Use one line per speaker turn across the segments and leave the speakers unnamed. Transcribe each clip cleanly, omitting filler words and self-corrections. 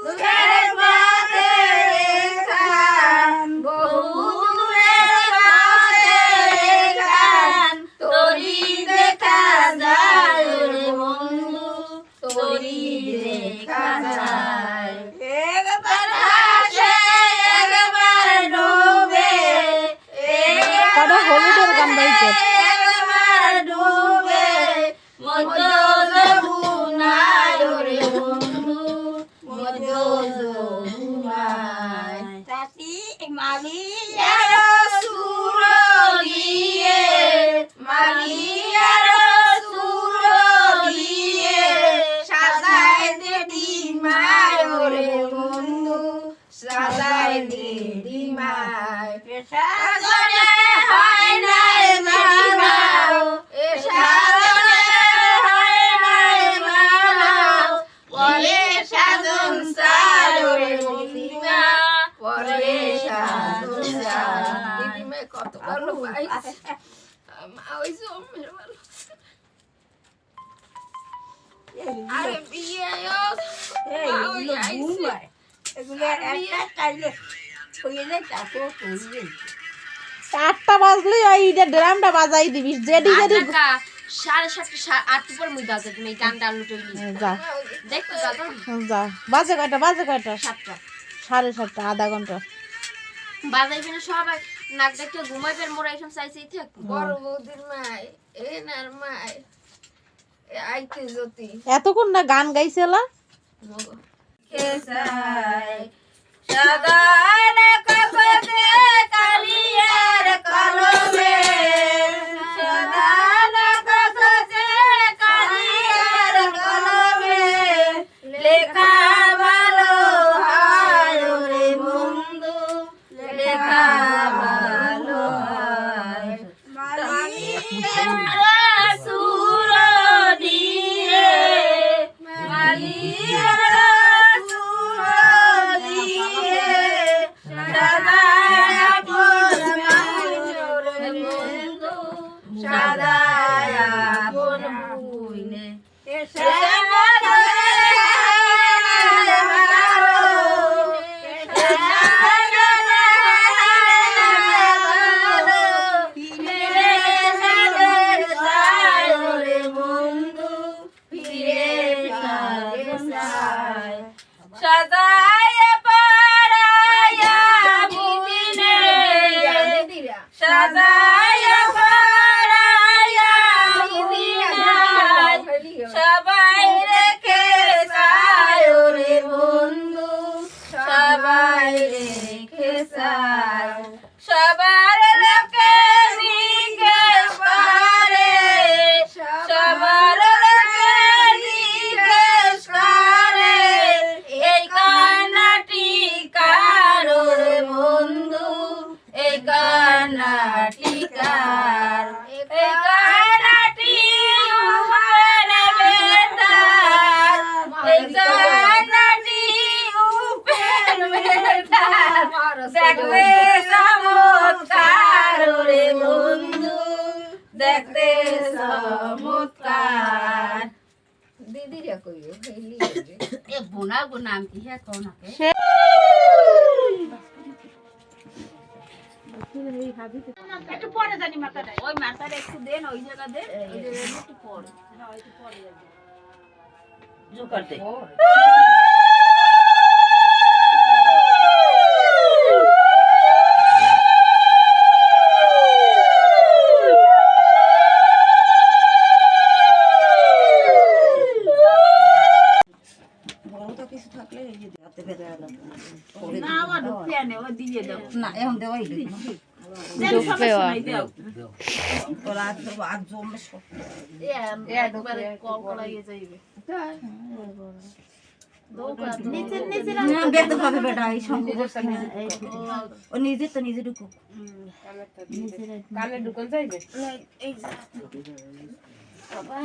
সুখের পথে খান বহু দূরের পথে খান তোরি দেখা যায় রে বন্ধু তোরি দেখা যায় একবার আসে একবার ডুবে
কটা হলুদের গান গাইছে
একবার ডুবে মধ্য যমুনায় রে বন্ধু মধ্য যমুনায় তাতি মালিয়ার সুর দিয়ে মালিয়ার সুর দিয়ে সাজায় দিদি মায় রে বন্ধু সাজায় দিদি মায় সাজনে হয় নাই মানাও এ সাজনে হয় নাই মানাও পরে সাজন চায় রে দিদিমা পরে সাজন চায় দিদিমা কত ভালো পাইছে মা ওই জমের ভালো আরে বিয়ে
চারটা বাজলে ওই ড্রামটা বাজাই দিবি যেডি যেডি
7:30 8 পর মুই বাজে তুমি গান ডাউনলোড করলি
যা
দেখো দাদা
যা বাজে কয়টা
7টা
7:30 আধা ঘন্টা
বাজাইবে না সবাই নাক দেখতে ঘুমাইবার মোরা এসব চাইছেই থাক
বড় বৌদির মাই এনার মাই আইতে জ্যোতি
এতক্ষণ না গান গাইছিলা
কেসাই সাদার কাগজে কালিয়ার কলমে সাদার কাগজে কালিয়ার কলমে লেখা ভালো হয় রে বন্ধু লেখা ভালো হয় মালিয়ার সুর দিয়ে মালিয়ার সুর দিয়ে সাদায় আপন রে বন্ধু সাদায় আপন বুইনে সাজায় পাড়ায়া বুদিনে সাজায় পাড়ায়া বুদিনে সবাই রেখে চায় রে বন্ধু সবাই রেখে চায় সবার লোকে জিজ্ঞেস করে সবার লোকে জিজ্ঞেস করে এই কান্নাটি কার রে বন্ধু এই কান্নাটি কার এই কান্নাটি উহানে বেতার এই কান্নাটি উপেন বেতার দেখতে চমৎকার রে বন্ধু দেখতে চমৎকার দিদি রে কইও হেলি
এ বোনা গো নাম কি হে কোন নাকে
একটু পরে জানি মাথাটা ওই মাথাটা একটু দেন ওই জায়গা দেন ওই জায়গা একটু পরে না একটু পরে জো করতে না আমার ঢুকিয়ে নে ও দিয়ে দাও না এখন দেওয়াই
ঢুকবে
ওরা আজ জমে সব
একবারে কল করাইয়ে যাইবে
নিচে নিচে না বেদ হবে বেটা এই শঙ্কু ও নিজে তো নিজে ঢুকো
কানে ঢুকন যাইবে
এই বাবা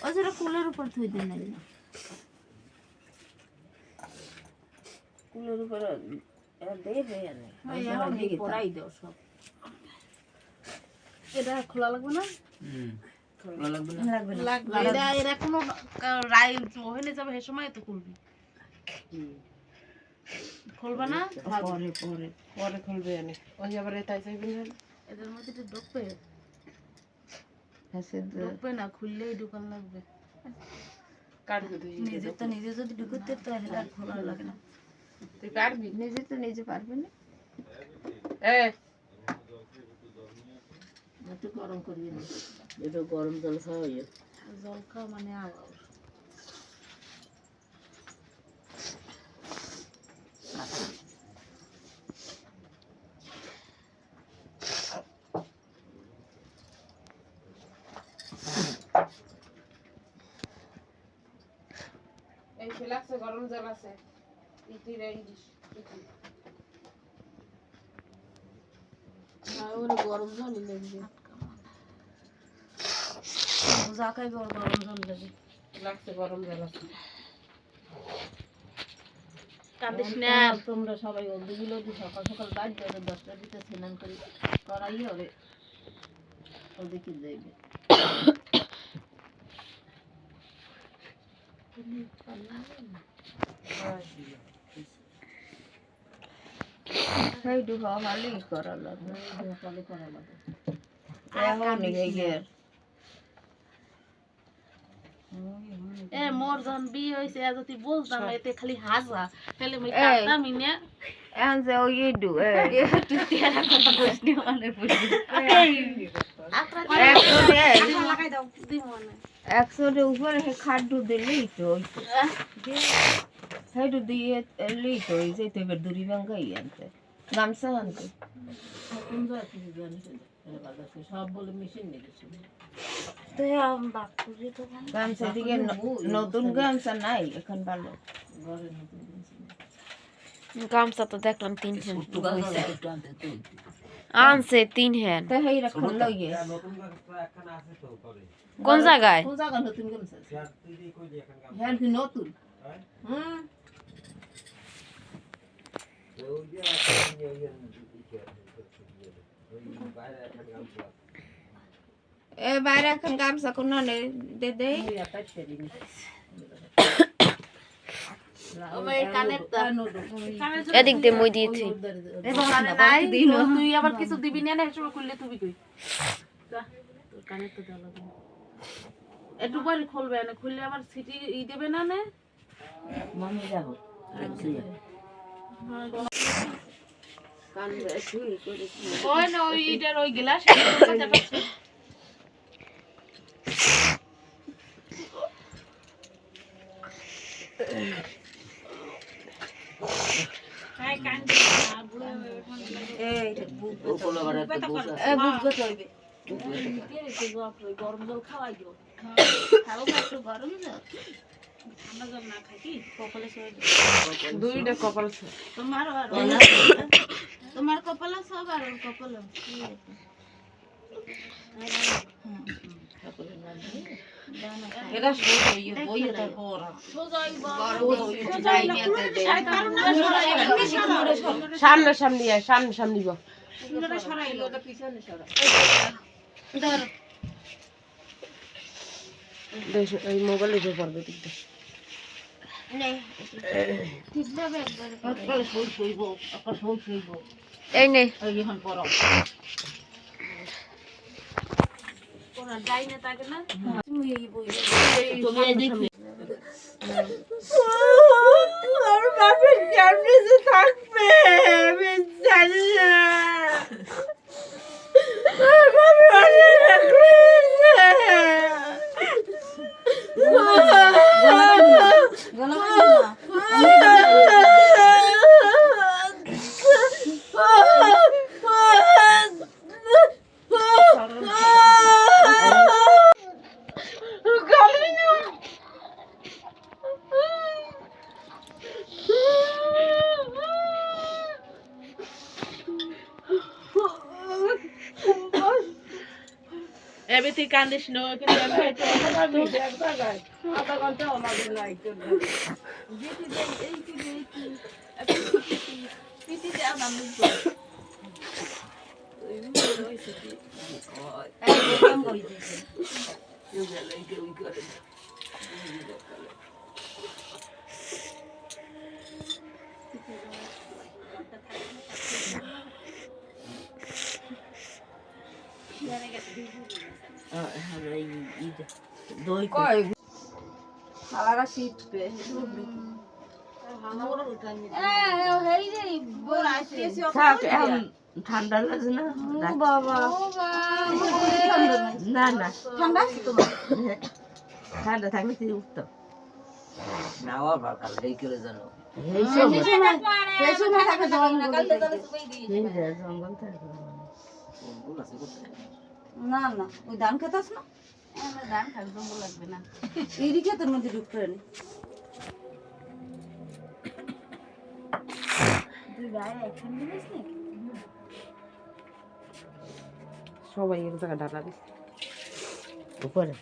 ও জরা কুলের উপর থই দেন না
কুলের উপর দেবে
আমি পড়াই দাও সব এটা খোলা লাগবে না
খোলা লাগবে না
লাগবে না
লাগবে এটা এরা কোনো রাই ওখানে যাবে সে সময় তো করবি
খুলবা না
পরে পরে পরে খুলবে এনে ওই আবার এটাই চাইবেন না
এদের মধ্যে তো ঢুকবে
আছে
ঢুকবে না খুললেই দোকান লাগবে
কাটবে তুই
নিজে তো নিজে যদি ঢুকতে তো আর খোলা লাগে না
তুই পারবি
নিজে তো নিজে পারবে না
এ
একটু গরম করিয়ে না
এটা গরম জল খাওয়াইও
জল খাওয়া মানে আবার
এই ফ্লাক্সে গরম জল আছে ইতি রেন্ডিস ইতি
ওরে গরম জলই লাগবে যা খাইবে ওর গরম জল লাগবে
ফ্লাক্সে গরম জল আছে
কাঁদিস না তোমরা সবাই ওগুলো সকাল সকাল বাদ যাবে 10টার ভিতরে স্নান করে করাই হবে ওদিকে যাইবে
সেই দুহ মালি করা লাগে
সকালে করা লাগে
এখন গিয়ে
এ মোর যখন বিয়ে হয়েছে যদি বলতাম এতে খালি হাসা তাহলে আমি কাঁদতামই না
এখন যে ওই ডু
তুই তেরা কথা কইসনি মানে বুঝলি লাগাই দাও দিমনে
100 উপরে খাদ্য দিলেই তো খাদ্য দিয়ে এলেই তো এই যে তো দড়ি ভাঙাই আনতে গামছা আনতে
কোন জায়গা থেকে জানি বাজারে সব বলে মেশিন নিয়ে গেছে
তো বাপুরে তো গামছা দিকে নতুন গামছা নাই এখন ভালো
ঘরে নতুন জিনিস
গামছা তো দেখলাম 3 হ্যান্ড আনছে 3 হ্যান্ড
তো হেই রাখুন লইয়ে
কোন জায়গায়
কোন জায়গা নতুন গামছা হ্যাঁ কি নতুন হুম
এ বাইরে এখন গামছা কোন নে দে দে
এদিক দিয়ে মই দিয়েছি
তুই আবার কিছু দিবি না শুরু করলে তুমি কই তোর কানের তো দেওয়া লাগবে একটু পরে খুলবে না খুললে আবার সিটি ই দেবে না না
মামি যাবো
ওই না ওই ইটার ওই গ্লাস গরম জল খাওয়াই দিও খাও একটু গরম জল ঠান্ডা জল না খাই কি কপালে সবাই
দুইটা কপাল
তোমার কপালে সব আর ওর কপালে
এটা শুই বইয়ে তো পড়া
সামনে সামনে আয় সামনে সামনে গো দেখ এই মোবাইলে যে পড়বে ঠিক আছে
এই নে
ডাইনে থাকে না
আর বাপের সামনে যে থাকবে আমি জানি না আর বাপের অনেক রাখবে
এবে তুই কান্দিস না কিন্তু
আধা ঘন্টা আমাদের নাই
দই
কয়
সালারা শীতবে থাক এখন ঠান্ডা লাগে না বাবা না না ঠান্ডা আছে তো ঠান্ডা থাকলে তুই উঠতো
নাওয়া ভাকাল এই করে জানো
এই সময় থাকে জঙ্গল থাকে
কোন আছে কোথায়
না না ওই ধান খেতাস না
ধান খাবে জঙ্গল লাগবে না
এই ক্ষেতের মধ্যে ঢুকতে নি
দুই ভাই একসঙ্গে দিস নি
সবাই এক জায়গায় ঢালা দিস
উপরে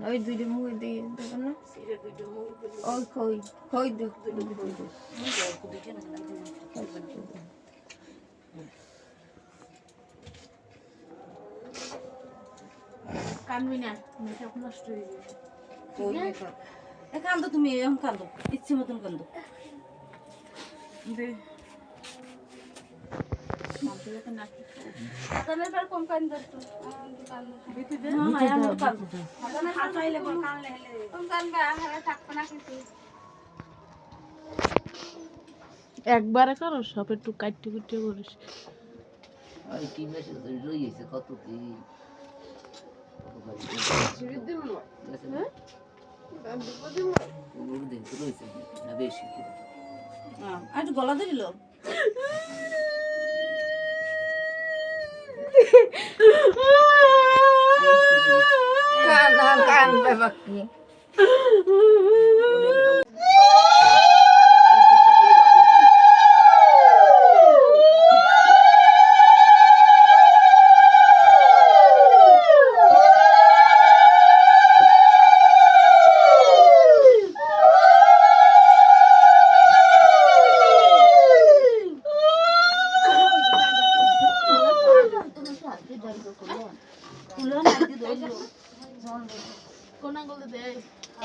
ওই দুইটা মুখ দিয়ে দেখো না ওই খই খই দেখ
কানবি না মেকআপ নষ্ট হয়ে যাবে
কান্দো তুমি এরকম কান্দো ইচ্ছে মতন কান্দো
কম কান দস্তো
হাসাইলে বল কানলে হেলে
কম কান বা হারা থাকবে না কিছু
একবারে করো সব একটু কাটতে কুটতে করিস
আর কি মেসেজ লইছে কত কি
ছিড়ে দিন হ্যাঁ
ওর দিন তো লইছে না বেশি কি
আর একটু গলা দিল কান বাবা কি
কোন আঙ্গুল দে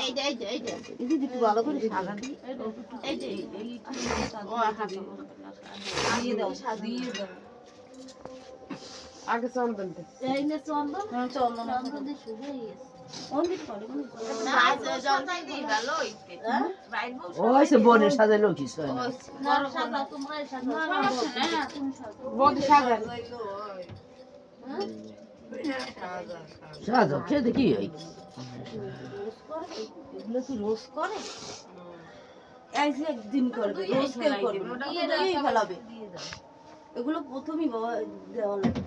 এই যে এই যে এই যে
দিদি একটু ভালো করে সাজা দি
এই যে ও হাত
দিয়ে দাও দিয়ে দাও
আগে চন্দন দে
এই নে চন্দন
চন্দন
চন্দন দিয়ে শুরু হয়ে গেছে
অনেক করে
না জলদি দি ভালো হইছে রাইট বল
ওই সে বনে সাজালো কি হয় না
না সাজা তোমরা সাজা তুমি সাজা
বডি সাজা
সাজো খেতে কি হয়
এগুলো কি রোজ করে এই যে একদিন করবে রোজ কেউ করবে না দিয়ে ফেলাবে এগুলো প্রথমই বাবা দেওয়া লাগে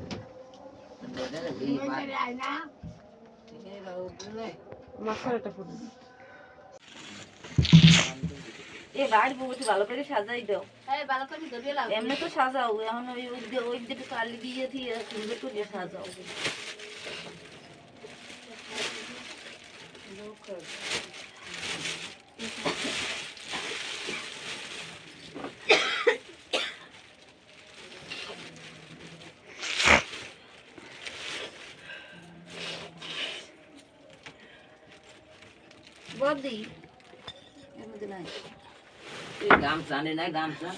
মাথাটা ফুটে
এ বাইরে বউটি ভালো করে সাজাই দাও
এই ভালো করে ধরে লাগ
এমনি তো সাজাও এখন ওই দিকে কালি দিয়ে দিয়ে সুন্দর করে সাজাও বদি এমনি নাই
গামছা আনে না গামছা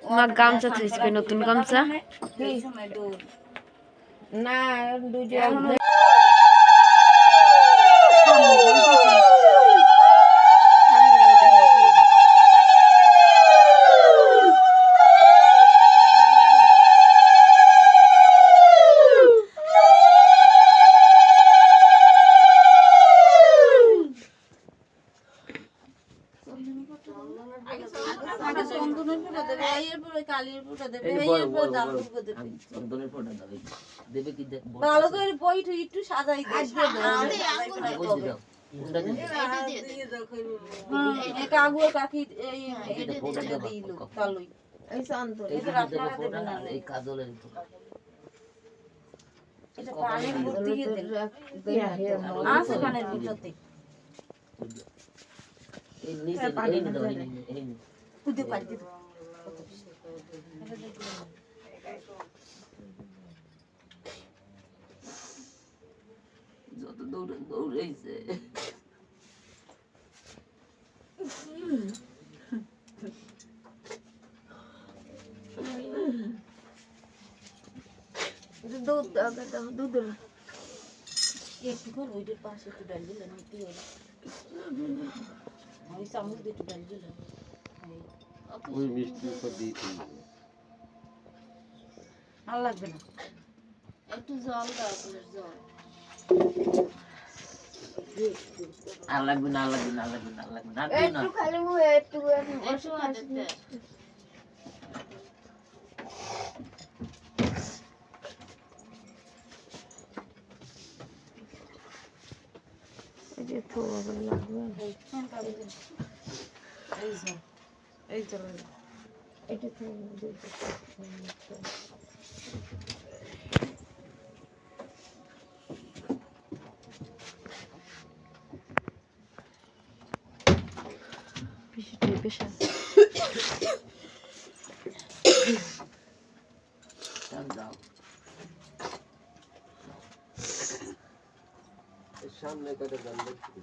মা গামছা থইছে নতুন গামছা
না দুইটা
চন্দনের ফোটা দেবে দেবে কি দেখ
ভালো করে বইটা একটু সাজাই দাও কাকু কাকি এই দিল তালুই এই শান্ত
এই
এটা
যে
আপনারা
ফোঁটা
দেবেন না
আর এই কাজলের ফোঁটা।
এটা পানির মধ্যে দিয়ে দেন আছে পানির ভিতরতে
এই নিচে এই নিচে এই নিচে
কুদে পাই দিতে
যত দৌড়াইছে
দুধ দাও দুধ একটু করে ওইটার পাশে একটু ডাল দিলেন কি হলো ওই চামচ দিয়ে একটু ডাল দিলেন
ওই মিষ্টি উপর দিয়ে দিই।
ভালো লাগবে না
একটু জল দাও জল
আর লাগবে না আর লাগবে না আর লাগবে না আর লাগবে না আর দিও না।
একটু খালি একটু
একটু আদতে
এই যে তো আবার লাগবে
এই চলো
এটা তো বেশি বেশি
যাও
এর সামনে কটা গান দেখছি।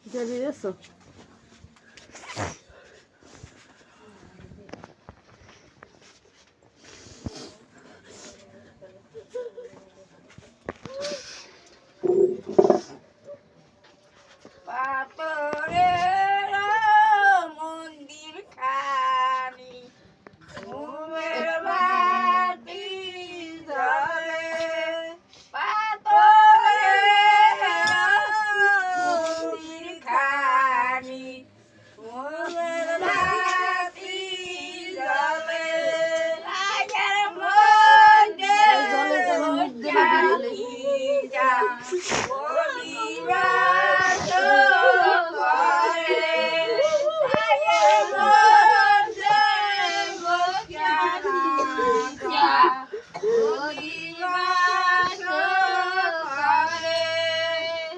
জেনে গেছো
পাথরের মন্দির খানি ঘুমের বাতি জ্বলে পাথরের মন্দির খানি ঘুমের বাতি জ্বলে রাগের মধ্যে জানি যা বলিবার করে রাগের মধ্যে জানা বলিবার করে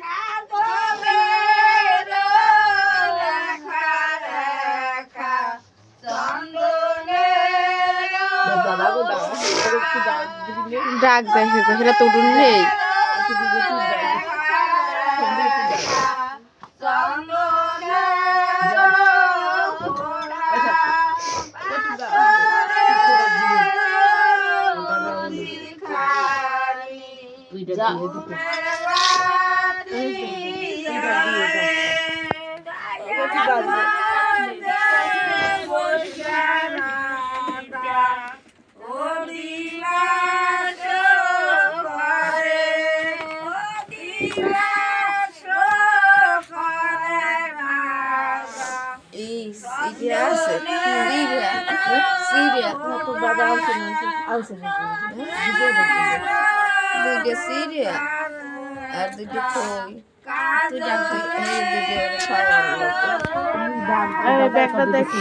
কাতবের রেখা রেখা চন্দনের
ডাক দেখে তো সেটা তো উঠুন নেই
যা
দুইটা সিরিয়া আর দুইটা খই তুই ডাক্তার এই দুইটা খাওয়ার
ব্যাগটা দেখি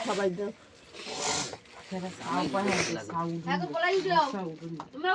সবাই দাও
এখন বলাই দাও তোমরা